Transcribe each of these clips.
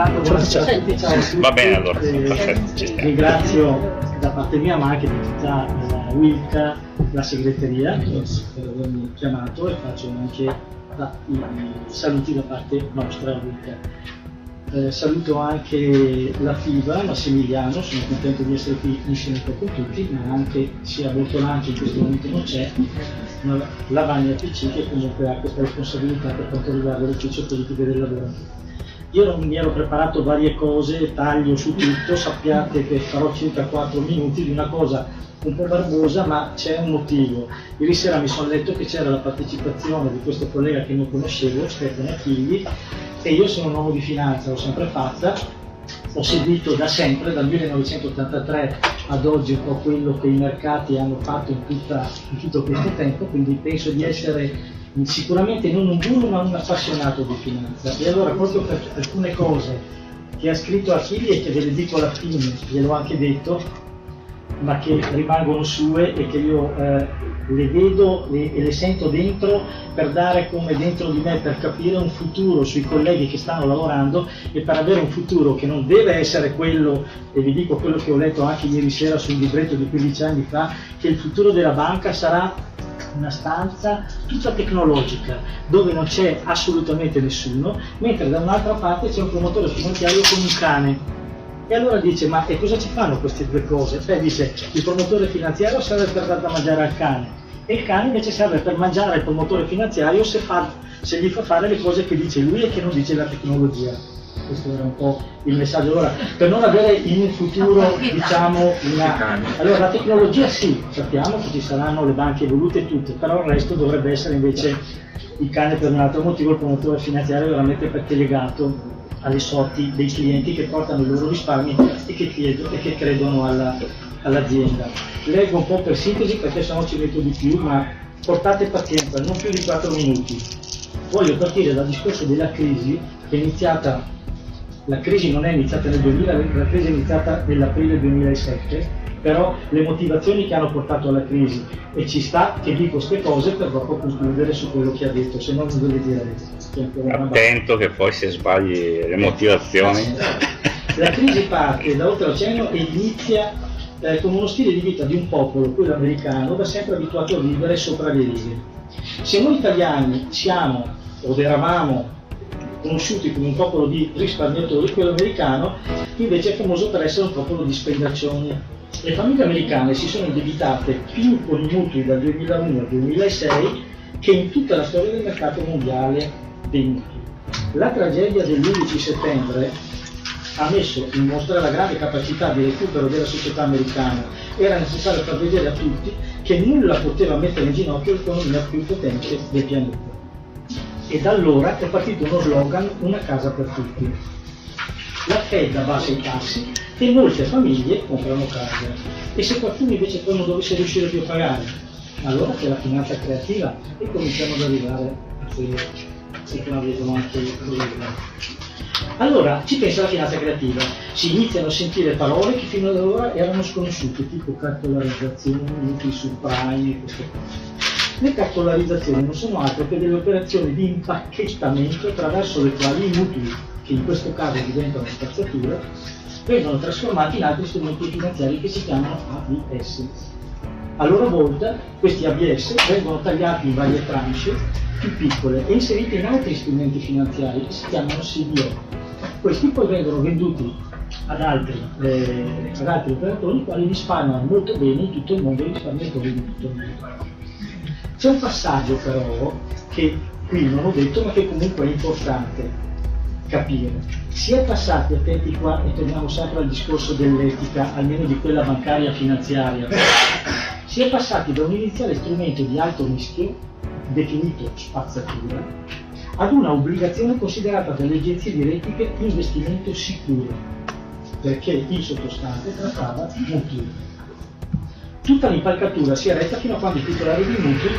Intanto buonasera a tutti, ciao a tutti. Va bene, allora, perfetto, ci stiamo. Ringrazio da parte mia ma anche di tutta la Wilca, la segreteria per avermi chiamato, e faccio anche i saluti da parte nostra Wilca. Saluto anche la FIBA, Massimiliano, sono contento di essere qui insieme con tutti, ma anche sia Bortolante in questo momento non c'è, ma la Vagna PC che comunque ha questa responsabilità per quanto riguarda l'ufficio politico del lavoro. Io non mi ero preparato varie cose, taglio su tutto, sappiate che farò circa 4 minuti di una cosa un po' barbosa, ma c'è un motivo. Ieri sera mi sono letto che c'era la partecipazione di questo collega che non conoscevo, Stefano Achilli, e io sono un uomo di finanza, l'ho sempre fatta, ho seguito da sempre, dal 1983 ad oggi, un po' quello che i mercati hanno fatto in tutto questo tempo, quindi penso di essere sicuramente non un guru ma un appassionato di finanza. E allora, proprio per alcune cose che ha scritto Achilli e che ve le dico alla fine, gliel'ho anche detto, ma che rimangono sue e che io le vedo e le sento dentro, per dare come dentro di me, per capire un futuro sui colleghi che stanno lavorando, e per avere un futuro che non deve essere quello, e vi dico quello che ho letto anche ieri sera sul libretto di 15 anni fa, che il futuro della banca sarà una stanza tutta tecnologica dove non c'è assolutamente nessuno, mentre da un'altra parte c'è un promotore finanziario con un cane. E allora dice, ma e cosa ci fanno queste due cose? Dice, il promotore finanziario serve per dar da mangiare al cane, e il cane invece serve per mangiare il promotore finanziario se gli fa fare le cose che dice lui e che non dice la tecnologia. Questo era un po' il messaggio. Allora, per non avere in futuro, diciamo, allora la tecnologia sì, sappiamo che ci saranno le banche evolute tutte, però il resto dovrebbe essere invece il cane per un altro motivo, il promotore finanziario veramente perché è legato alle sorti dei clienti che portano i loro risparmi e che credono all'azienda. Leggo un po' per sintesi perché sennò ci metto di più, ma portate pazienza, non più di 4 minuti. Voglio partire dal discorso della crisi, che è iniziata, la crisi non è iniziata nel 2000, la crisi è iniziata nell'aprile 2007, però le motivazioni che hanno portato alla crisi, e ci sta che dico queste cose per dopo concludere su quello che ha detto, se no non ve le direte. Attento che poi se sbagli le motivazioni. La crisi parte da oltreoceano e inizia con uno stile di vita di un popolo, quello americano, da sempre abituato a vivere sopra le righe. Se noi italiani siamo, o eravamo, conosciuti come un popolo di risparmiatori, quello americano invece è famoso per essere un popolo di spendaccioni. Le famiglie americane si sono indebitate più con i mutui dal 2001 al 2006 che in tutta la storia del mercato mondiale dei mutui. La tragedia dell'11 settembre ha messo in mostra la grande capacità di recupero della società americana. Era necessario far vedere a tutti che nulla poteva mettere in ginocchio l'economia più potente del pianeta. E da allora è partito uno slogan: una casa per tutti. La Fed abbassa i tassi e molte famiglie comprano case. E se qualcuno invece poi non dovesse riuscire più a pagare, allora c'è la finanza creativa e cominciamo ad arrivare a quello che non vedono anche i colleghi. Allora ci pensa la finanza creativa, si iniziano a sentire parole che fino ad ora erano sconosciute, tipo cartolarizzazione, mutui subprime, queste cose. Le cartolarizzazioni non sono altro che delle operazioni di impacchettamento attraverso le quali i mutui, che in questo caso diventano spazzatura, vengono trasformati in altri strumenti finanziari che si chiamano ABS. A loro volta questi ABS vengono tagliati in varie tranche più piccole e inseriti in altri strumenti finanziari che si chiamano CDO. Questi poi vengono venduti ad altri operatori, i quali risparmiano molto bene in tutto il mondo, risparmiatori di tutto il mondo. C'è un passaggio però che qui non ho detto ma che comunque è importante capire. Si è passati, attenti qua, e torniamo sempre al discorso dell'etica, almeno di quella bancaria finanziaria, si è passati da un iniziale strumento di alto rischio, definito spazzatura, ad una obbligazione considerata dalle agenzie di rating investimento sicuro, perché il sottostante trattava mutui. Tutta l'impalcatura si è retta fino a quando i titolari di mutui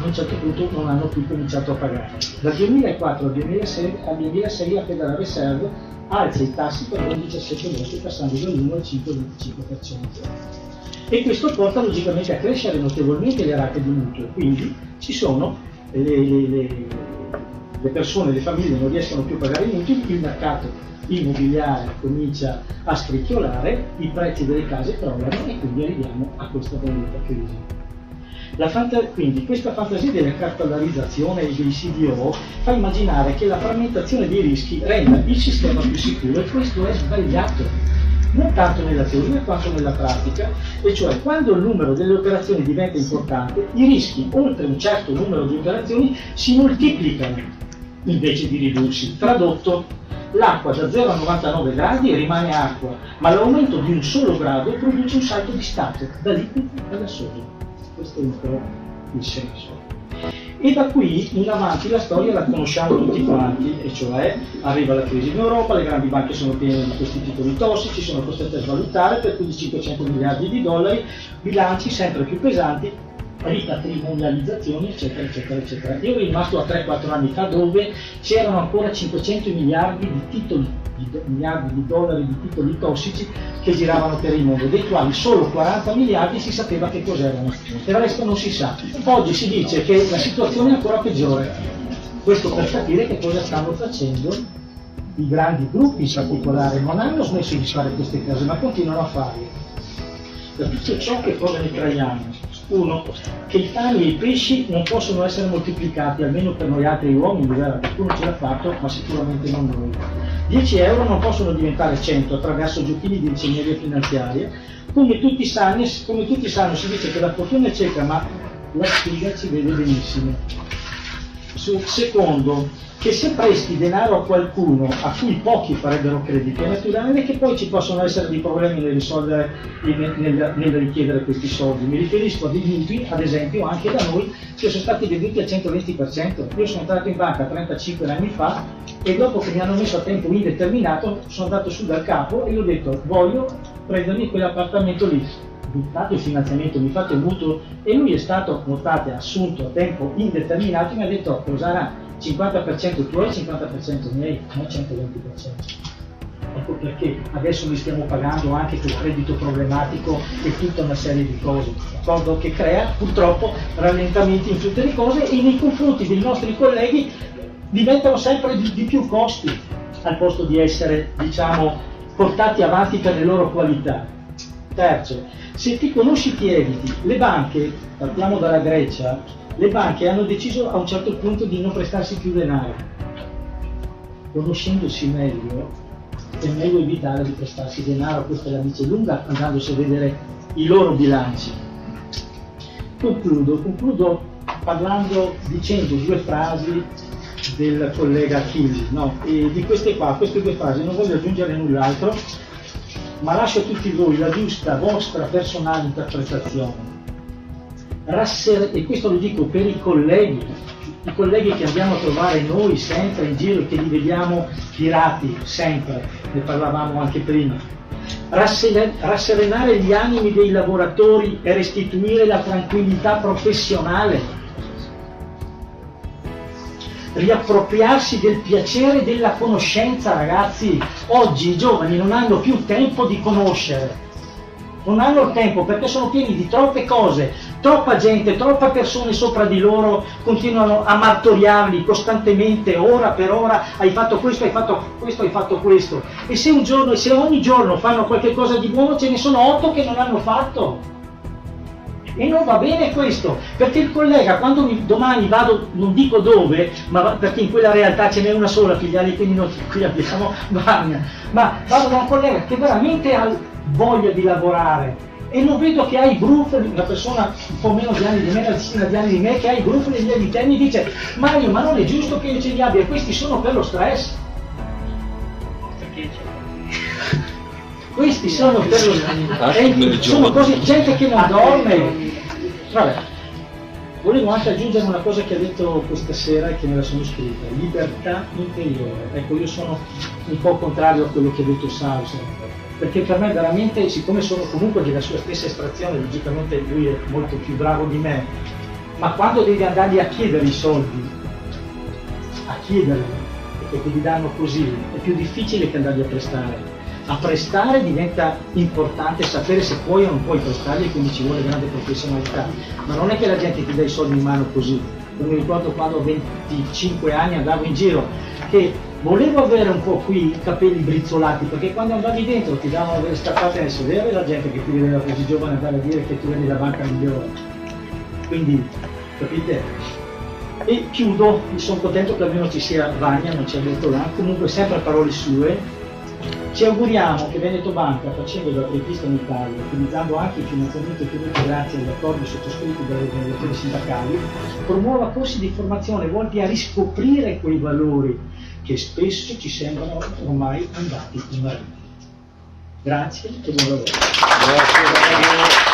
a un certo punto non hanno più cominciato a pagare. Dal 2004 al 2006 la Federal Reserve alza i tassi per ben 17 volte, passando dall'1 al 5,25%. E questo porta logicamente a crescere notevolmente le rate di mutuo, quindi ci sono le persone, le famiglie non riescono più a pagare i mutui, il mercato immobiliare comincia a scricchiolare, i prezzi delle case crollano e quindi arriviamo a questa valuta crisi. Quindi questa fantasia della cartolarizzazione e dei CDO fa immaginare che la frammentazione dei rischi renda il sistema più sicuro, e questo è sbagliato, non tanto nella teoria quanto nella pratica, e cioè quando il numero delle operazioni diventa importante, i rischi oltre un certo numero di operazioni si moltiplicano invece di ridursi. Tradotto, l'acqua da 0 a 99 gradi rimane acqua, ma l'aumento di un solo grado produce un salto di stato da liquido a gassoso. Questo è un po' il senso. E da qui in avanti la storia la conosciamo tutti quanti, e cioè arriva la crisi in Europa, le grandi banche sono piene di questi titoli tossici, sono costrette a svalutare per più di 500 miliardi di dollari, bilanci sempre più pesanti, ripatrimonializzazioni, eccetera, eccetera, eccetera. Io ero rimasto a 3-4 anni fa dove c'erano ancora 500 miliardi di dollari di titoli tossici che giravano per il mondo, dei quali solo 40 miliardi si sapeva che cos'erano, per il resto non si sa. Oggi si dice che la situazione è ancora peggiore, questo per capire che cosa stanno facendo i grandi gruppi in particolare. Non hanno smesso di fare queste cose, ma continuano a farle. Per tutto ciò che cosa ne traiamo? Uno, che i cani e i pesci non possono essere moltiplicati, almeno per noi altri uomini, qualcuno ce l'ha fatto, ma sicuramente non noi. 10 euro non possono diventare 100 attraverso giochini di ingegneria finanziaria. Come tutti sanno, si dice che la fortuna è cieca, ma la sfiga ci vede benissimo. Secondo, che se presti denaro a qualcuno a cui pochi farebbero credito, è naturale che poi ci possono essere dei problemi nel risolvere, nel richiedere questi soldi. Mi riferisco a dei mutui, ad esempio, anche da noi, che sono stati venduti al 120%. Io sono entrato in banca 35 anni fa e dopo che mi hanno messo a tempo indeterminato sono andato su dal capo e gli ho detto: voglio prendermi quell'appartamento lì, buttato il finanziamento, mi fate un mutuo, e lui è stato, notate, assunto a tempo indeterminato e mi ha detto: Rosana, 50% tuoi, 50% miei, non 120%. Ecco perché adesso noi stiamo pagando anche quel credito problematico e tutta una serie di cose, d'accordo? Che crea purtroppo rallentamenti in tutte le cose, e nei confronti dei nostri colleghi diventano sempre di più costi, al posto di essere, diciamo, portati avanti per le loro qualità. Terzo, se ti conosci ti eviti. Le banche, partiamo dalla Grecia, le banche hanno deciso a un certo punto di non prestarsi più denaro. Conoscendosi meglio, è meglio evitare di prestarsi denaro, questa è la dice lunga, andandosi a vedere i loro bilanci. Concludo dicendo due frasi del collega Achilli, no? E di queste due frasi non voglio aggiungere null'altro, ma lascio a tutti voi la giusta vostra personale interpretazione. E questo lo dico per i colleghi che andiamo a trovare noi sempre in giro e che li vediamo tirati sempre, ne parlavamo anche prima. Rasserenare gli animi dei lavoratori e restituire la tranquillità professionale. Riappropriarsi del piacere della conoscenza, ragazzi. Oggi i giovani non hanno più tempo di conoscere. Non hanno il tempo perché sono pieni di troppe cose, troppa gente, troppe persone sopra di loro, continuano a martoriarli costantemente, ora per ora: hai fatto questo, hai fatto questo, hai fatto questo. E se ogni giorno fanno qualche cosa di buono, ce ne sono 8 che non hanno fatto. E non va bene questo, perché il collega, quando domani vado, non dico dove, ma perché in quella realtà ce n'è una sola filiale, quindi non qui abbiamo Bagna, ma vado da un collega che veramente ha voglia di lavorare e non vedo che ha i brufoli, una persona un po' meno di anni di me, una decina di anni di me, che ha i brufoli e gli interni, dice: Mario, ma non è giusto che io ce li abbia, questi sono per lo stress. Questi sono per lo stress, sono cose, gente che non dorme. Vabbè, volevo anche aggiungere una cosa che ha detto questa sera e che me la sono scritta: libertà interiore. Ecco, io sono un po' contrario a quello che ha detto Sauser, perché per me veramente, siccome sono comunque della sua stessa estrazione, logicamente lui è molto più bravo di me, ma quando devi andargli a chiedere i soldi, a chiederli, perché ti danno così, è più difficile che andargli a prestare. A prestare diventa importante sapere se puoi o non puoi prestarli, quindi ci vuole grande professionalità, ma non è che la gente ti dà i soldi in mano così, non mi ricordo quando a 25 anni andavo in giro, che volevo avere un po' qui i capelli brizzolati, perché quando andavi dentro ti davano delle scappate nel sedere e la gente che ti vedeva così giovane andava a dire che tu eri la banca migliore. Quindi, capite? E chiudo, sono contento che almeno ci sia Vania, non ci ha detto là, comunque sempre parole sue. Ci auguriamo che Veneto Banca, facendo da apripista in Italia, utilizzando anche il finanziamento ottenuto grazie agli accordi sottoscritti dalle organizzazioni sindacali, promuova corsi di formazione volti a riscoprire quei valori che spesso ci sembrano ormai andati in marina. Grazie e buon lavoro. Grazie.